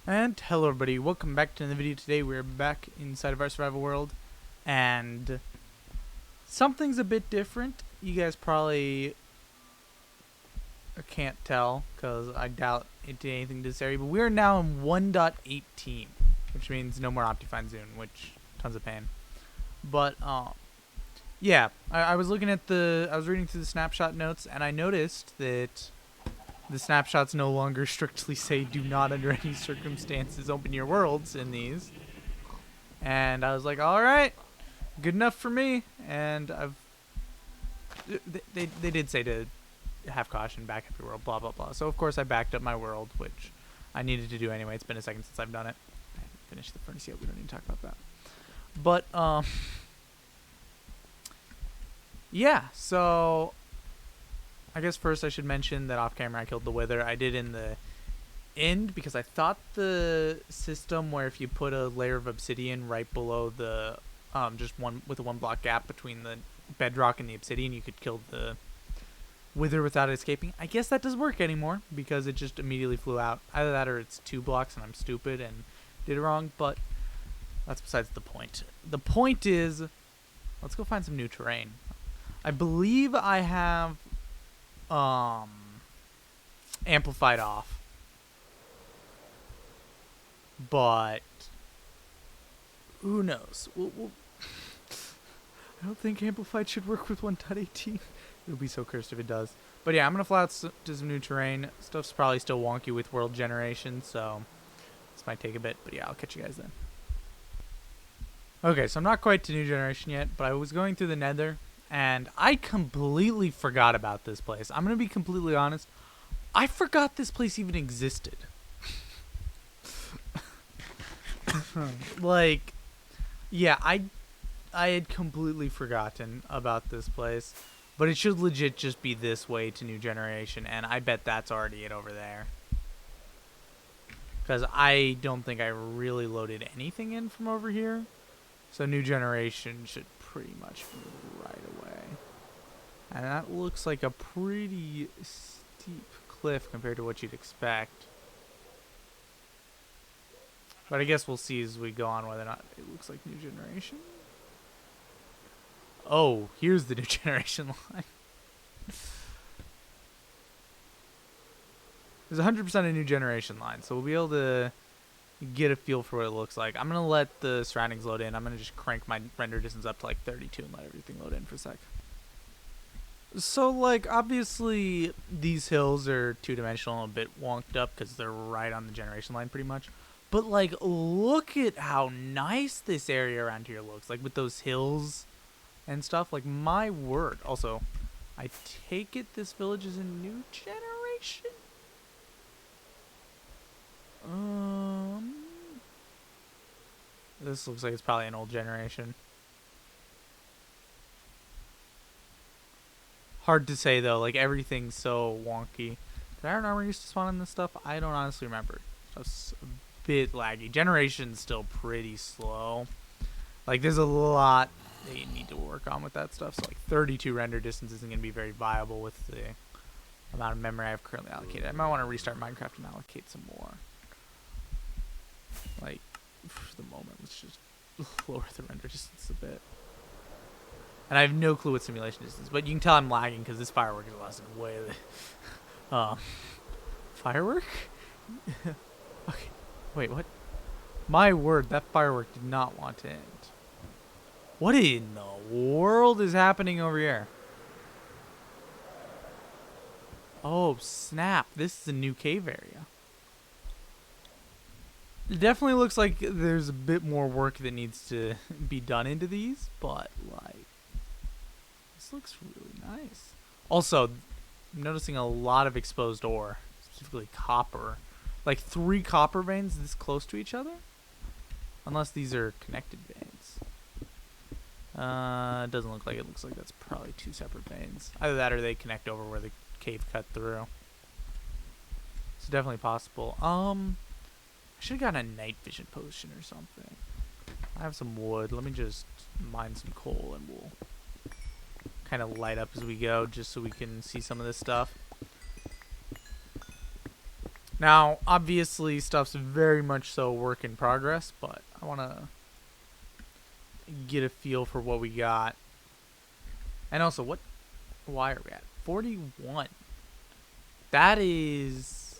And hello everybody, welcome back to the video. Today we're back inside of our survival world, and something's a bit different. You guys probably can't tell, because I doubt it did anything to this area, but we're now in 1.18, which means no more Optifine Zone, which, tons of pain. But, yeah, I was looking at I was reading through the snapshot notes, and I noticed that the snapshots no longer strictly say do not under any circumstances open your worlds in these. And I was like, alright, good enough for me. And they did say to have caution, back up your world, blah, blah, blah. So, of course, I backed up my world, which I needed to do anyway. It's been a second since I've done it. I haven't finished the furnace yet. We don't need to talk about that. But, yeah, so I guess first I should mention that off camera I killed the Wither. I did in the end because I thought the system where if you put a layer of obsidian right below the just one with a 1 block gap between the bedrock and the obsidian, you could kill the Wither without escaping. I guess that doesn't work anymore because it just immediately flew out. Either that or it's 2 blocks and I'm stupid and did it wrong, but that's besides the point. The point is, let's go find some new terrain. I believe I have amplified off, but who knows? I don't think amplified should work with 1.18. It'll be so cursed if it does. But yeah, I'm gonna fly out to some new terrain. Stuff's probably still wonky with world generation, so this might take a bit, but yeah, I'll catch you guys then. Okay, so I'm not quite to new generation yet, but I was going through the nether and I completely forgot about this place. I'm going to be completely honest. I forgot this place even existed. Like, yeah, I had completely forgotten about this place. But it should legit just be this way to new generation, and I bet that's already it over there. Because I don't think I really loaded anything in from over here. So new generation should pretty much be right away. And that looks like a pretty steep cliff compared to what you'd expect. But I guess we'll see as we go on whether or not it looks like new generation. Oh, here's the new generation line. There's 100% a new generation line, so we'll be able to get a feel for what it looks like. I'm going to let the surroundings load in. I'm going to just crank my render distance up to like 32 and let everything load in for a sec. So, like, obviously these hills are two-dimensional and a bit wonked up because they're right on the generation line pretty much. But, like, look at how nice this area around here looks. Like, with those hills and stuff. Like, my word. Also, I take it this village is a new generation? This looks like it's probably an old generation. Hard to say though, like everything's so wonky. Did iron armor used to spawn in this stuff? I don't honestly remember. It's a bit laggy. Generation's still pretty slow. Like there's a lot that you need to work on with that stuff. So like 32 render distance isn't going to be very viable with the amount of memory I have currently allocated. I might want to restart Minecraft and allocate some more. Like, for the moment, let's just lower the render distance a bit. And I have no clue what simulation distance, but you can tell I'm lagging because this firework is lasting way. Firework? Okay, wait, what? My word, that firework did not want to end. What in the world is happening over here? Oh, snap. This is a new cave area. It definitely looks like there's a bit more work that needs to be done into these, but, like, this looks really nice. Also, I'm noticing a lot of exposed ore, specifically copper. Like, 3 copper veins this close to each other? Unless these are connected veins. It doesn't look like it. It looks like that's probably 2 separate veins. Either that or they connect over where the cave cut through. It's definitely possible. I should have gotten a night vision potion or something. I have some wood. Let me just mine some coal and we'll kind of light up as we go just so we can see some of this stuff. Now, obviously, stuff's very much so a work in progress, but I want to get a feel for what we got. And also, why are we at 41? That is,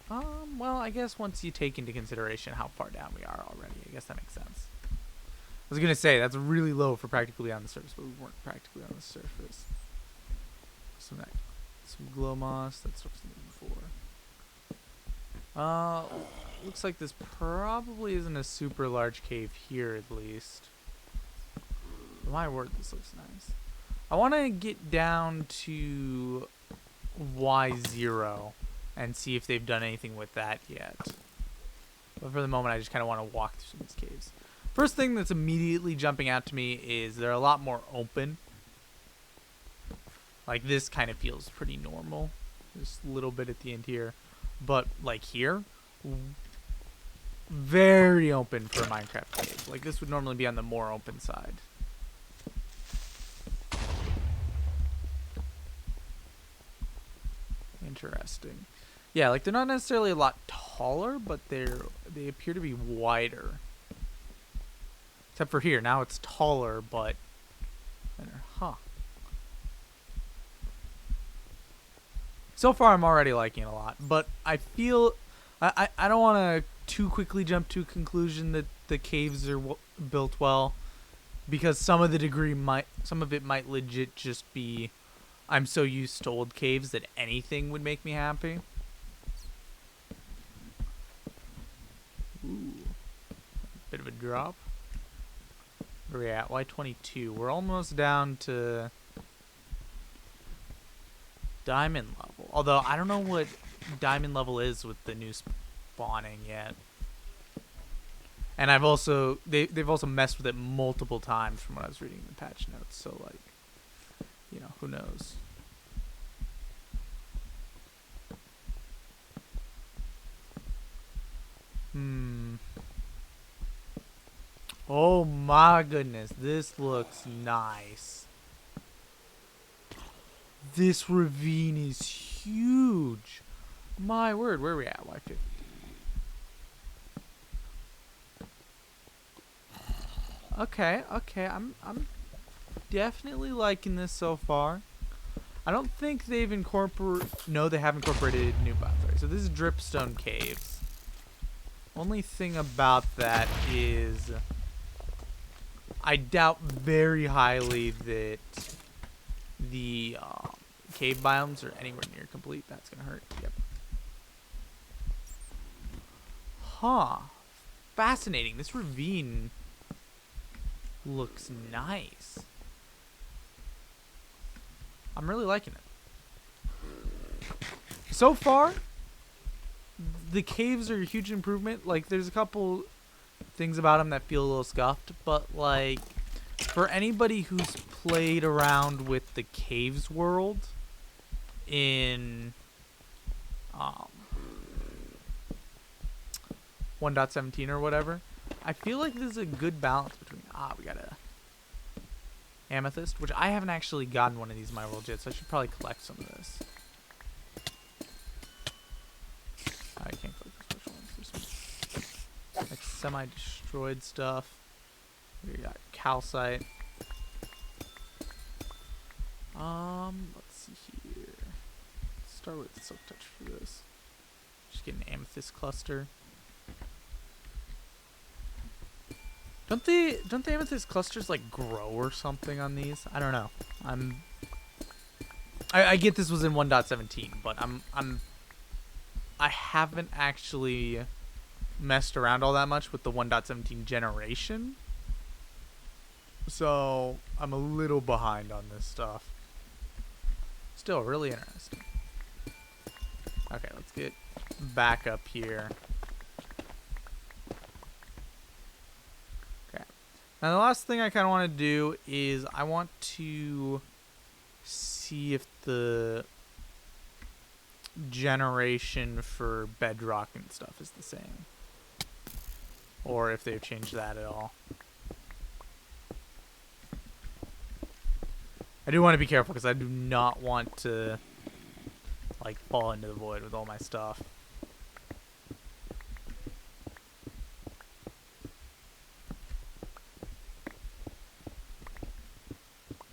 well, I guess once you take into consideration how far down we are already, I guess that makes sense. I was going to say, that's really low for practically on the surface, but we weren't practically on the surface. Some glow moss, that stuff's moving before. Looks like this probably isn't a super large cave here, at least. My word, this looks nice. I want to get down to Y0 and see if they've done anything with that yet. But for the moment, I just kind of want to walk through some of these caves. First thing that's immediately jumping out to me is they're a lot more open. Like, this kind of feels pretty normal. Just a little bit at the end here. But, like, here, very open for a Minecraft cave. Like, this would normally be on the more open side. Interesting. Yeah, like, they're not necessarily a lot taller, but they appear to be wider. Except for here. Now it's taller, but... Huh. So far, I'm already liking it a lot, but I feel I don't want to too quickly jump to a conclusion that the caves are built well, because some of it might legit just be I'm so used to old caves that anything would make me happy. Ooh, bit of a drop. Where are we at? Y22. We're almost down to diamond level. Although I don't know what diamond level is with the new spawning yet. And they've also messed with it multiple times from what I was reading in the patch notes. So like, you know, who knows? Oh my goodness, this looks nice. This ravine is huge. My word, where are we at? Y50. Okay, I'm definitely liking this so far. I don't think they've no, they have incorporated new biomes. So this is Dripstone Caves. Only thing about that is I doubt very highly that the cave biomes are anywhere near complete. That's gonna hurt. Yep. Huh. Fascinating. This ravine looks nice. I'm really liking it. So far, the caves are a huge improvement. Like, there's a couple things about them that feel a little scuffed, but like, for anybody who's played around with the caves world in 1.17 or whatever, I feel like this is a good balance between we got a amethyst, which I haven't actually gotten one of these in my world yet, so I should probably collect some of this. I can't collect the special ones. There's some like semi-destroyed stuff. We got calcite. Let's see here. Let's start with silk touch for this. Just get an amethyst cluster. Don't the amethyst clusters like grow or something on these? I don't know. I get this was in 1.17, but I haven't actually messed around all that much with the 1.17 generation. So I'm a little behind on this stuff. Still really interesting. Okay, let's get back up here. Okay. Now the last thing I kind of want to do is I want to see if the generation for bedrock and stuff is the same, or if they've changed that at all. I do want to be careful because I do not want to like fall into the void with all my stuff.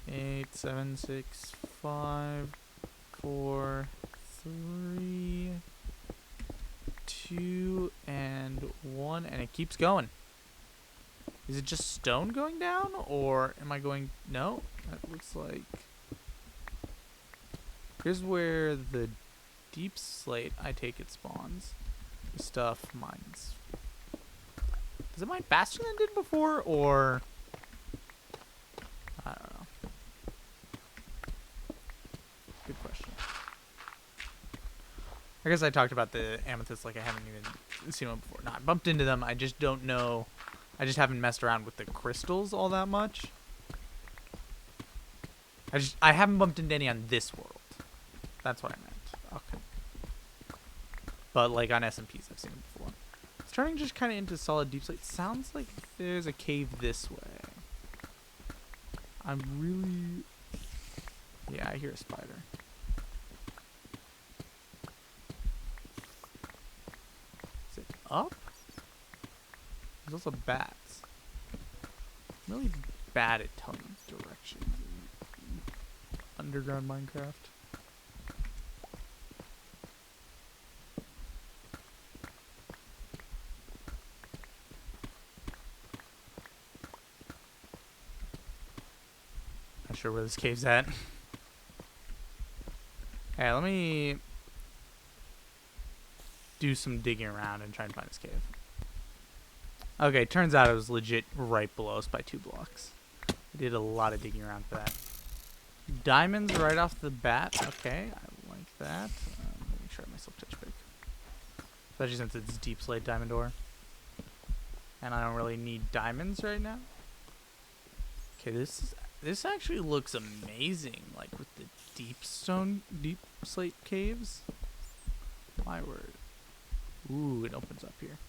Eight, 7, 6, 5, 4, 3, 2, and 1, and it keeps going. Is it just stone going down, or am I going... No, that looks like... Here's where the deep slate, I take it, spawns. The stuff mines. Does it mine faster than it did before, or... I don't know. Good question. I guess I talked about the amethysts like I haven't even seen one before. No, I bumped into them. I just don't know. I just haven't messed around with the crystals all that much. I haven't bumped into any on this world. That's what I meant. Okay. But like on SMPs, I've seen them before. It's turning just kind of into solid deep slate. Sounds like there's a cave this way. I'm really... Yeah, I hear a spider. Is it up? There's also bats. I'm really bad at telling directions in underground Minecraft. Not sure where this cave's at. Hey, let me do some digging around and try and find this cave. Okay, turns out it was legit right below us by 2 blocks. I did a lot of digging around for that. Diamonds right off the bat. Okay, I like that. Let me try my silk touch pick. Especially since it's deep slate diamond ore. And I don't really need diamonds right now. Okay, this actually looks amazing, like with the deep slate caves. My word. Ooh, it opens up here.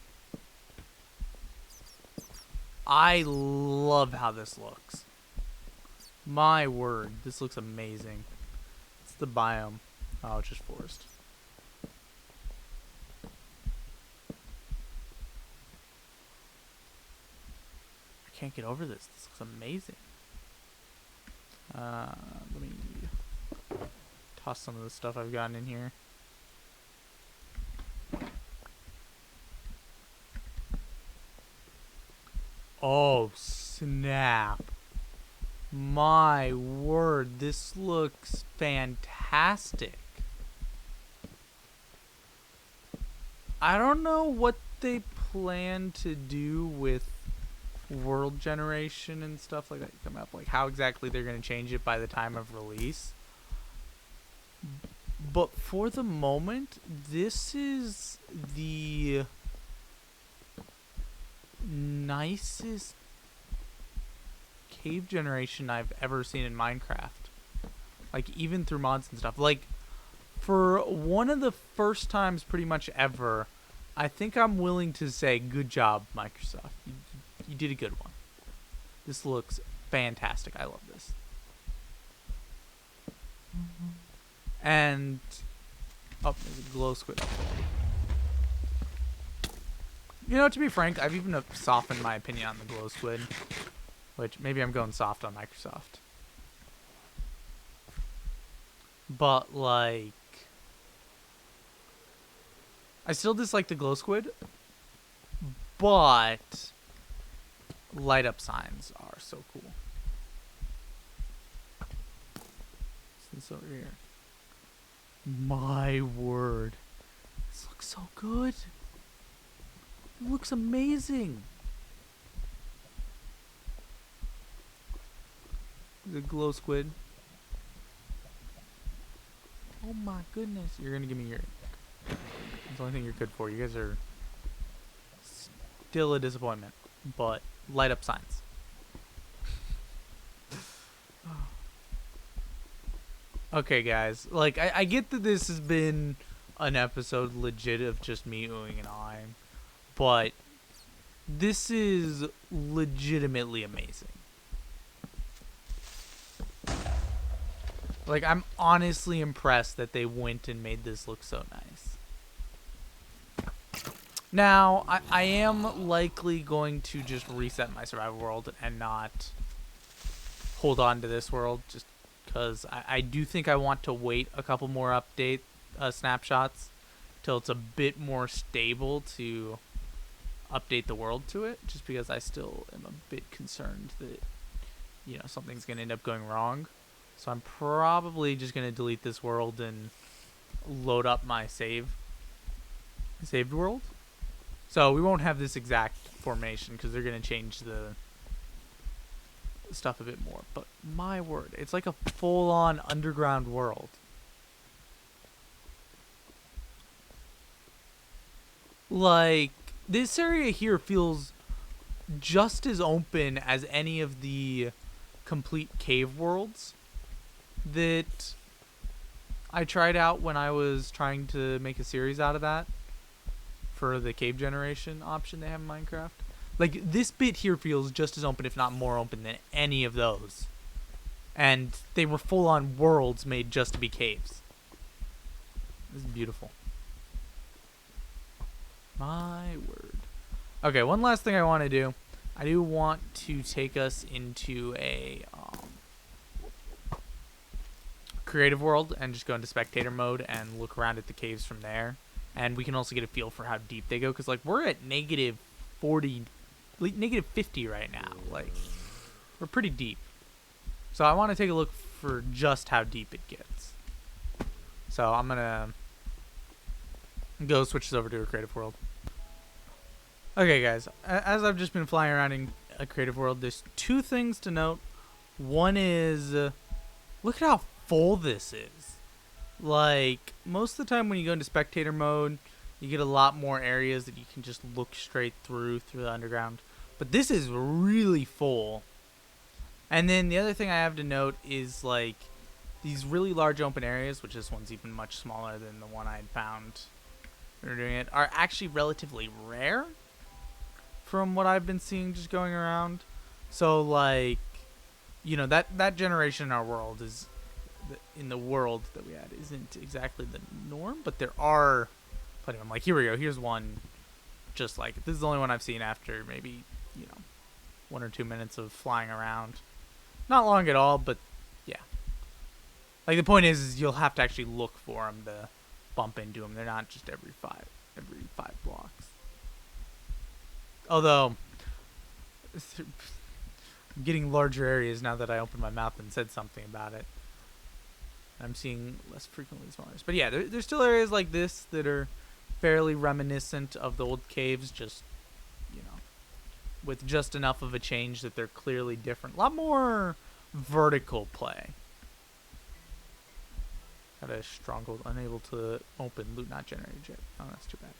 I love how this looks. My word, this looks amazing. It's the biome. Oh, it's just forest. I can't get over this. This looks amazing. Let me toss some of the stuff I've gotten in here. Oh, snap. My word, this looks fantastic. I don't know what they plan to do with world generation and stuff like that coming up, like how exactly they're going to change it by the time of release. But for the moment, this is the nicest cave generation I've ever seen in Minecraft. Like, even through mods and stuff. Like, for one of the first times pretty much ever, I think I'm willing to say good job, Microsoft. You did a good one. This looks fantastic. I love this. And oh, there's a glow squid up there. You know, to be frank, I've even softened my opinion on the glow squid, which maybe I'm going soft on Microsoft. But like, I still dislike the glow squid, but light up signs are so cool. What's this over here? My word. This looks so good. It looks amazing. The glow squid. Oh my goodness. You're gonna give me your... That's the only thing you're good for. You guys are still a disappointment. But light up signs. Okay, guys. Like, I get that this has been an episode legit of just me oohing and ahhing. But this is legitimately amazing. Like, I'm honestly impressed that they went and made this look so nice. Now, I am likely going to just reset my survival world and not hold on to this world, just because I do think I want to wait a couple more update snapshots till it's a bit more stable to update the world to it, just because I still am a bit concerned that, you know, something's going to end up going wrong. So I'm probably just going to delete this world and load up my saved world. So we won't have this exact formation because they're going to change the stuff a bit more. But my word, it's like a full-on underground world. Like, this area here feels just as open as any of the complete cave worlds that I tried out when I was trying to make a series out of that for the cave generation option they have in Minecraft. Like, this bit here feels just as open, if not more open, than any of those. And they were full-on worlds made just to be caves. This is beautiful. My word. Okay, one last thing I want to do. I do want to take us into a creative world and just go into spectator mode and look around at the caves from there. And we can also get a feel for how deep they go, because like we're at negative 40, negative 50 right now. Like, we're pretty deep. So I want to take a look for just how deep it gets. So I'm gonna go switch this over to a creative world. Okay, guys, as I've just been flying around in a creative world, there's two things to note. One is, look at how full this is. Like, most of the time when you go into spectator mode, you get a lot more areas that you can just look straight through the underground. But this is really full. And then the other thing I have to note is, like, these really large open areas, which this one's even much smaller than the one I had found when we were doing it, are actually relatively rare from what I've been seeing just going around. So, like, you know, that generation in our world is, in the world that we had, isn't exactly the norm, but there are plenty of them. Like, here we go. Here's one just like it. This is the only one I've seen after maybe, you know, 1 or 2 minutes of flying around. Not long at all, but yeah. Like, the point is you'll have to actually look for them to bump into them. They're not just every five blocks. Although, I'm getting larger areas now that I opened my mouth and said something about it. I'm seeing less frequently smaller. But yeah, there's still areas like this that are fairly reminiscent of the old caves, just, you know, with just enough of a change that they're clearly different. A lot more vertical play. Got a stronghold, unable to open, loot not generated yet. Oh, that's too bad.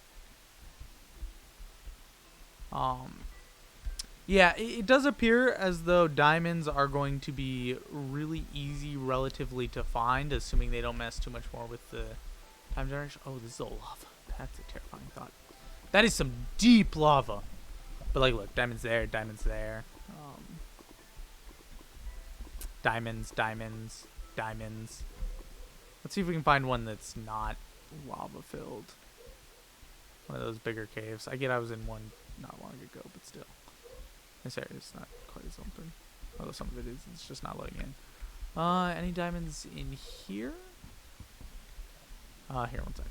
Yeah, it does appear as though diamonds are going to be really easy relatively to find, assuming they don't mess too much more with the time generation. Oh, this is all lava. That's a terrifying thought. That is some deep lava. But, like, look, diamonds there, diamonds there. Diamonds, diamonds, diamonds. Let's see if we can find one that's not lava-filled. One of those bigger caves. I get I was in one not long ago, but still. This area is not quite as open. Although some of it is. It's just not loading in. Any diamonds in here? Here, one sec.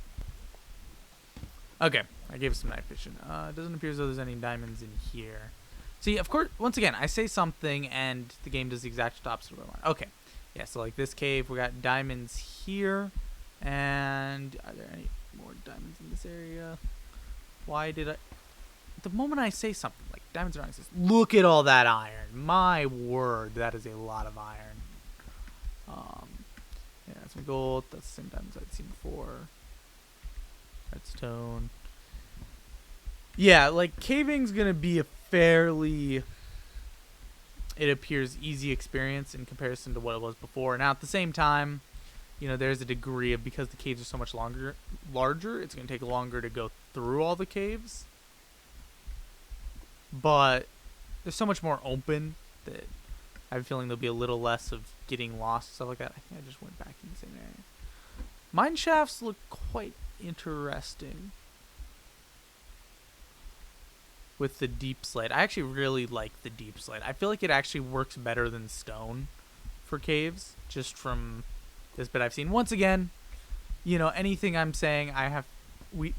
Okay, I gave some night vision. It doesn't appear as though there's any diamonds in here. See, of course, once again, I say something and the game does the exact opposite of what I want. Okay. Yeah, so like this cave, we got diamonds here. And are there any more diamonds in this area? Why did I... The moment I say something, like diamonds are on, it says, look at all that iron. My word, that is a lot of iron. Yeah, that's some gold. That's the same diamonds I'd seen before. Redstone. Yeah, like caving's gonna be a fairly, it appears, easy experience in comparison to what it was before. Now, at the same time, you know, there's a degree of, because the caves are so much larger, it's gonna take longer to go through all the caves. But there's so much more open that I have a feeling there'll be a little less of getting lost, stuff like that. I think I just went back in the same area. Mine shafts look quite interesting with the deep slate. I actually really like the deep slate. I feel like it actually works better than stone for caves, just from this bit I've seen. Once again, you know, anything I'm saying, you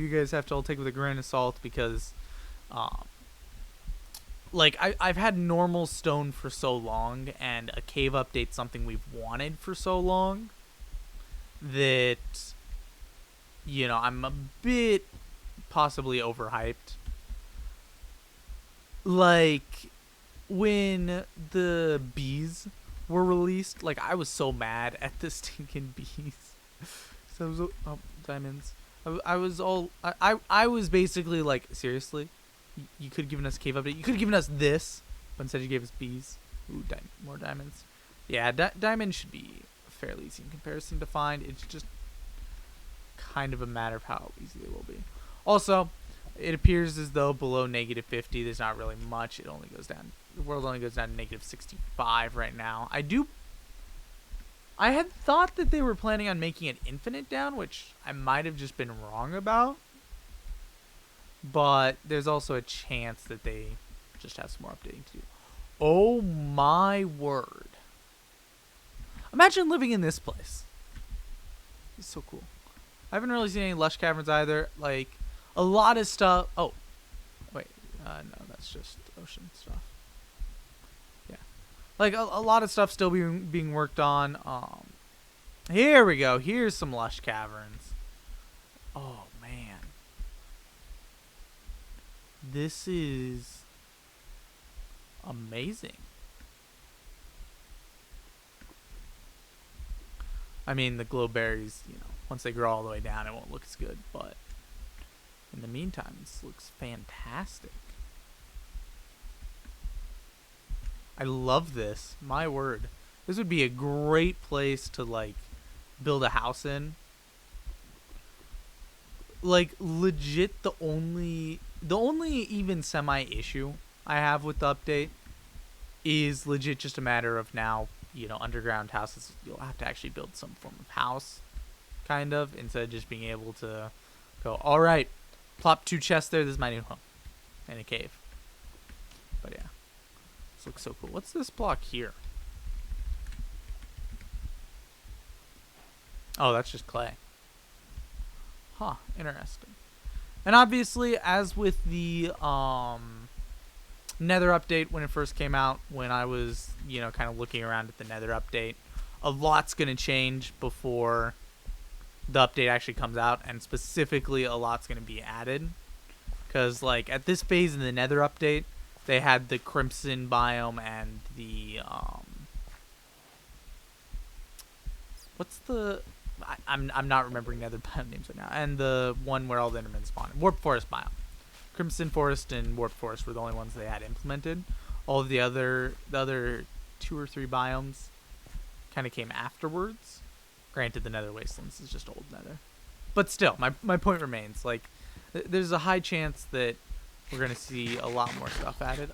guys have to all take with a grain of salt, because like I've had normal stone for so long, and a cave update's something we've wanted for so long, that, you know, I'm a bit possibly overhyped. Like, when the bees were released, like, I was so mad at the stinking bees. So I was, oh, diamonds. I was basically like, seriously? You could have given us a cave update. You could have given us this, but instead you gave us bees. Ooh, more diamonds. Yeah, diamonds should be fairly easy in comparison to find. It's just kind of a matter of how easy they will be. Also, it appears as though below -50, there's not really much. It only goes down. The world only goes down to -65 right now. I had thought that they were planning on making it infinite down, which I might have just been wrong about. But there's also a chance that they just have some more updating to do. Oh my word. Imagine living in this place. It's so cool. I haven't really seen any lush caverns either. Like, a lot of stuff. Oh, wait. No, that's just ocean stuff. Yeah. Like, a lot of stuff still being worked on. Here we go. Here's some lush caverns. Oh, man. This is amazing. I mean, the glow berries, you know, once they grow all the way down, it won't look as good, but in the meantime, this looks fantastic. I love this. My word. This would be a great place to, like, build a house in. Like, legit, the only even semi-issue I have with the update is legit just a matter of now, you know, underground houses, you'll have to actually build some form of house, kind of, instead of just being able to go, alright, plop 2 chests there, this is my new home, in a cave. But yeah, this looks so cool. What's this block here? Oh, that's just clay. Huh, interesting. And obviously, as with the Nether update when it first came out, when I was, you know, kind of looking around at the Nether update, a lot's going to change before the update actually comes out, and specifically a lot's going to be added. Because, like, at this phase in the Nether update, they had the Crimson biome and the, what's the... I'm not remembering Nether biome names right now. And the one where all the Endermen spawn. Warp Forest biome. Crimson Forest and Warp Forest were the only ones they had implemented. All of the other 2 or 3 biomes kind of came afterwards. Granted, the Nether Wastelands is just old Nether. But still, my point remains. Like, there's a high chance that we're going to see a lot more stuff added.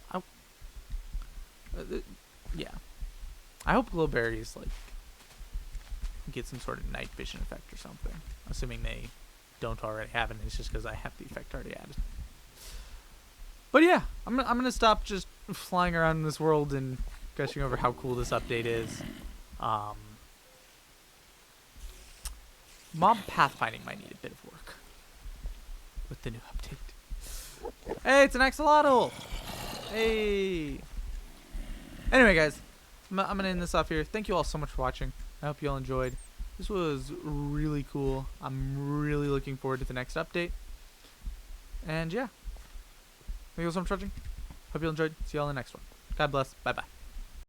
Yeah. I hope glowberries, like, get some sort of night vision effect or something. Assuming they don't already have it. It's just because I have the effect already added. But yeah, I'm gonna stop just flying around in this world and gushing over how cool this update is. Mob pathfinding might need a bit of work with the new update. Hey, it's an axolotl! Hey! Anyway, guys, I'm gonna end this off here. Thank you all so much for watching. I hope you all enjoyed. This was really cool. I'm really looking forward to the next update. And yeah. Thank you all so much for watching. Hope you all enjoyed. See you all in the next one. God bless. Bye-bye.